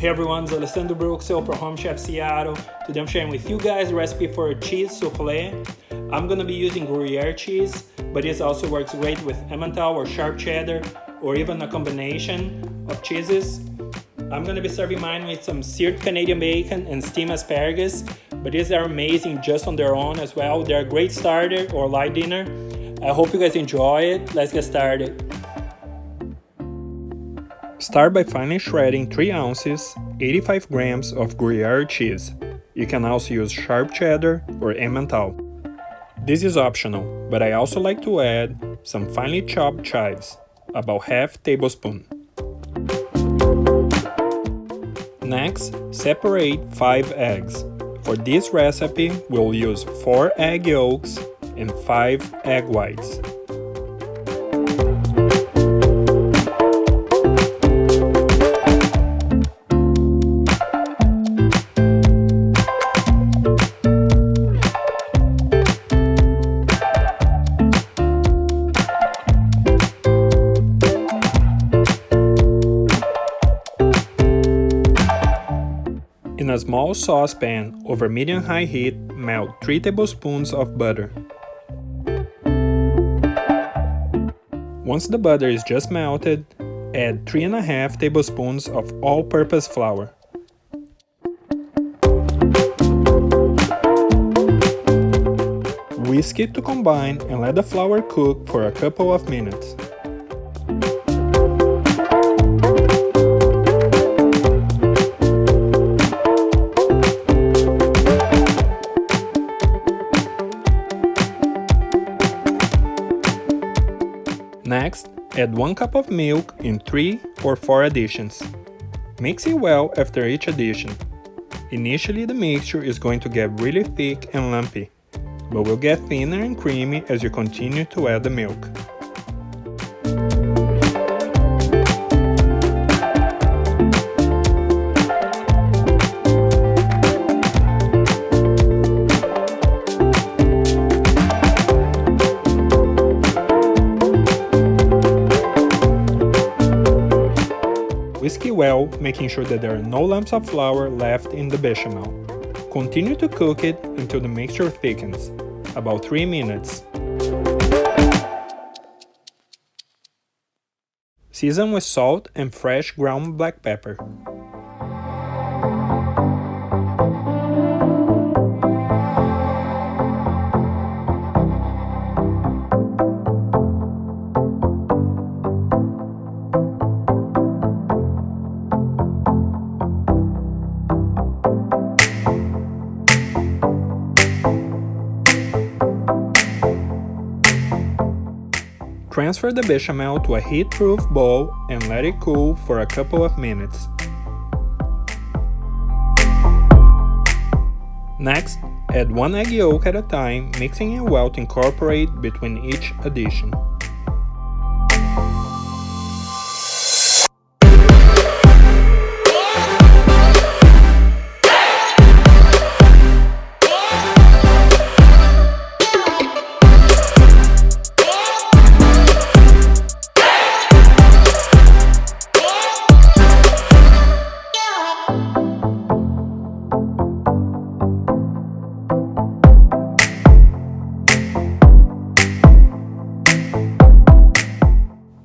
Hey everyone, it's Alessandro Bruxel from Home Chef Seattle. Today I'm sharing with you guys a recipe for a cheese souffle. I'm gonna be using Gruyere cheese, but it also works great with emmental or sharp cheddar, or even a combination of cheeses. I'm gonna be serving mine with some seared Canadian bacon and steamed asparagus, but these are amazing just on their own as well. They're a great starter or light dinner. I hope you guys enjoy it. Let's get started. Start by finely shredding 3 ounces, 85 grams of Gruyere cheese. You can also use sharp cheddar or emmental. This is optional, but I also like to add some finely chopped chives, about half tablespoon. Next, separate 5 eggs. For this recipe, we'll use 4 egg yolks and 5 egg whites. In a small saucepan over medium-high heat, melt 3 tablespoons of butter. Once the butter is just melted, add 3.5 tablespoons of all-purpose flour. Whisk it to combine and let the flour cook for a couple of minutes. Next, add 1 cup of milk in 3 or 4 additions. Mix it well after each addition. Initially, the mixture is going to get really thick and lumpy, but will get thinner and creamy as you continue to add the milk. Whisk it well, making sure that there are no lumps of flour left in the bechamel. Continue to cook it until the mixture thickens, about 3 minutes. Season with salt and fresh ground black pepper. Transfer the bechamel to a heat-proof bowl and let it cool for a couple of minutes. Next, add 1 egg yolk at a time, mixing it well to incorporate between each addition.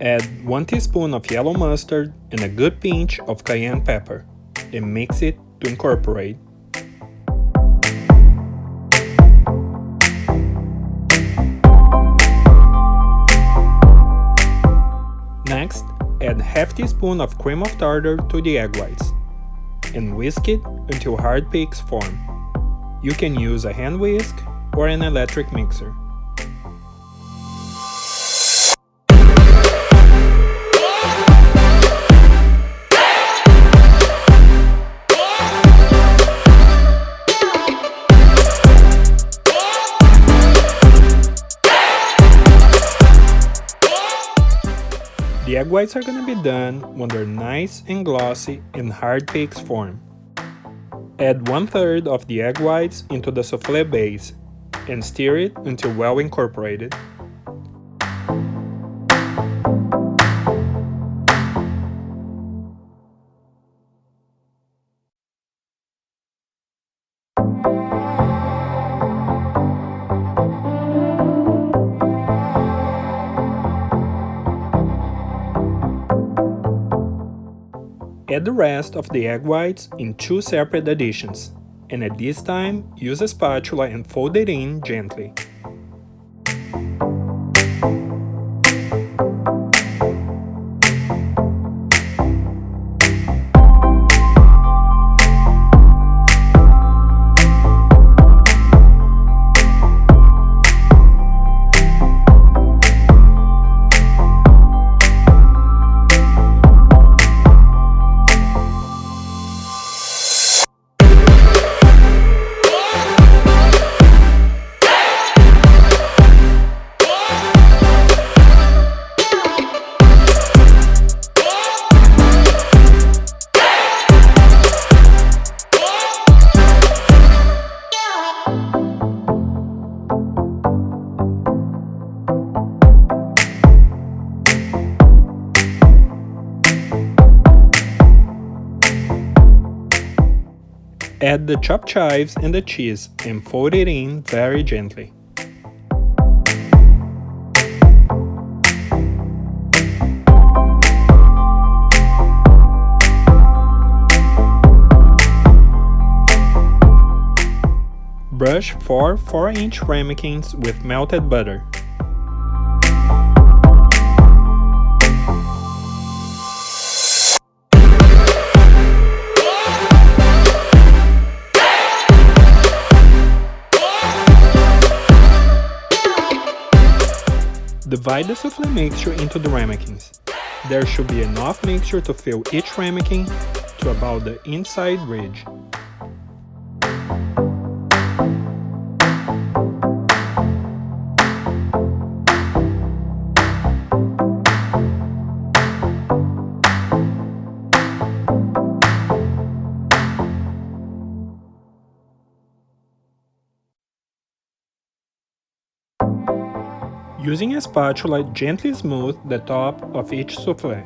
Add 1 teaspoon of yellow mustard and a good pinch of cayenne pepper, and mix it to incorporate. Next, add half teaspoon of cream of tartar to the egg whites, and whisk it until hard peaks form. You can use a hand whisk or an electric mixer. The egg whites are gonna be done when they're nice and glossy and hard peaks form. Add 1/3 of the egg whites into the souffle base and stir it until well incorporated. Add the rest of the egg whites in 2 separate additions, and at this time, use a spatula and fold it in gently. Add the chopped chives and the cheese and fold it in very gently. Brush 4 4-inch ramekins with melted butter. Divide the souffle mixture into the ramekins. There should be enough mixture to fill each ramekin to about the inside ridge. Using a spatula, gently smooth the top of each souffle.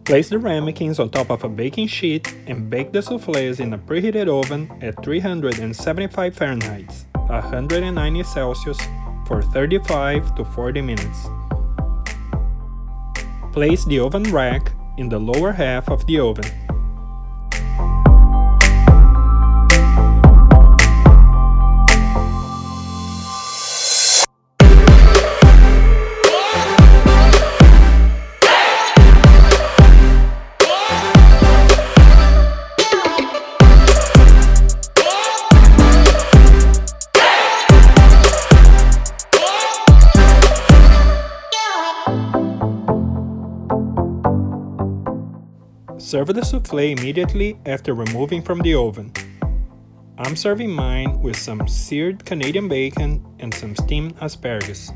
Place the ramekins on top of a baking sheet and bake the souffles in a preheated oven at 375 Fahrenheit, 190 Celsius for 35 to 40 minutes. Place the oven rack in the lower half of the oven. Serve the souffle immediately after removing from the oven. I'm serving mine with some seared Canadian bacon and some steamed asparagus.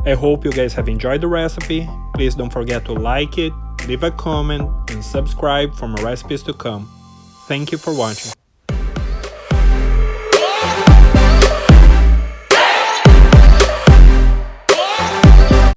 I hope you guys have enjoyed the recipe. Please don't forget to like it, leave a comment, and subscribe for more recipes to come. Thank you for watching.